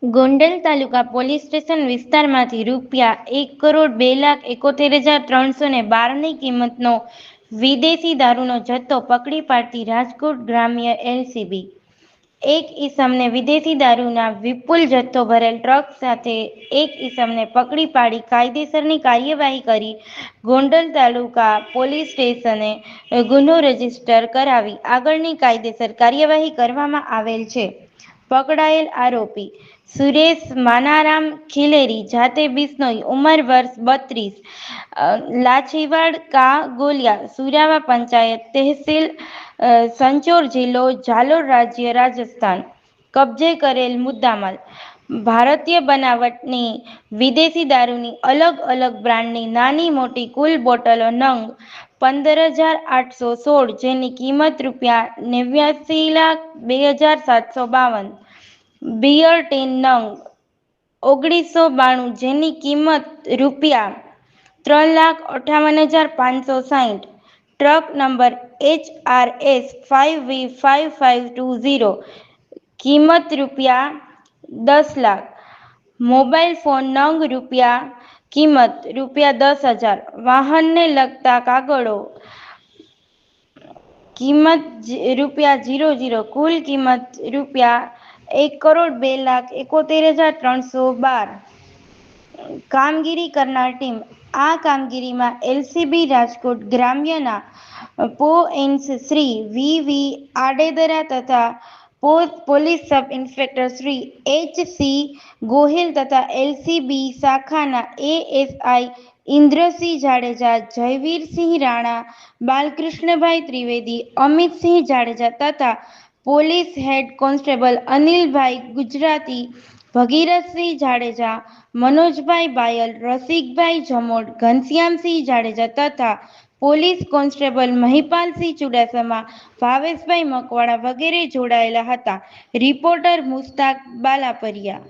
ગોંડલ તાલુકા police station વિસ્તારમાંથી રૂપિયા 1,02,71,312ની કિંમતનો વિદેશી દારૂનો જથ્થો પકડી પાડતી રાજકોટ ગ્રામ્ય એલસીબી એક ઈસમને વિદેશી દારૂના વિપુલ જથ્થો ભરેલ ટ્રક સાથે એક ઈસમને પકડી પાડી કાયદેસરની કાર્યવાહી કરી ગોંડલ તાલુકા પોલીસ સ્ટેશને ગુનો રજીસ્ટર કરાવી આગળની કાયદેસર કાર્યવાહી કરવામાં આવેલ છે. પકડાયેલ આરોપી સુરેશ માનારામ ખીલેરી જાતે બિશ્નોઈ ઉંમર વર્ષ 32 લાછીવાડ કા ગોલિયા સુરાવા પંચાયત તહેસીલ સંચોર જિલ્લો ઝાલોર રાજ્ય રાજસ્થાન કબજે કરેલ મુદ્દામાલ ભારતીય બનાવટની વિદેશી દારૂની અલગ અલગ બ્રાન્ડની નાની મોટી કુલ બોટલો નંગ 15,816 જેની કિંમત રૂપિયા 89,02,752 બિયર ટીન નંગ 1992 જેની કિંમત રૂપિયા 3,58,560 ટ્રક નંબર HRS 5V5520 કિંમત રૂપિયા 10,00,000 મોબાઈલ ફોન નંગ કિંમત રૂપિયા 10,000 વાહનને લગતા કાગળો કિંમત રૂપિયા 00 કુલ કિંમત રૂપિયા 1,02,71,312 કામગીરી કરનાર ટીમ આ કામગીરીમાં એલસીબી રાજકોટ ગ્રામ્યના પો.એસ. શ્રી વી. આડેદરા તથા police sub inspector Shri HC. Gohil તથા એલસીબી શાખાના એએસઆઈ ઇન્દ્રસિંહ જાડેજા, જયવીરસિંહ રાણા, બાલકૃષ્ણભાઈ ત્રિવેદી, અમિતસિંહ જાડેજા તથા police head constable Anilbhai Gujarati, Bhagirathsinh Jadeja, Manojbhai Bayal, Rasikbhai Jamod, Ghanshyamsinh Jadeja તથા પોલીસ કોન્સ્ટેબલ મહિપાલસિંહ ચુડાસમા, ભાવેશભાઈ મકવાણા વગેરે જોડાયેલા હતા. રિપોર્ટર મુસ્તાક બાલાપરિયા.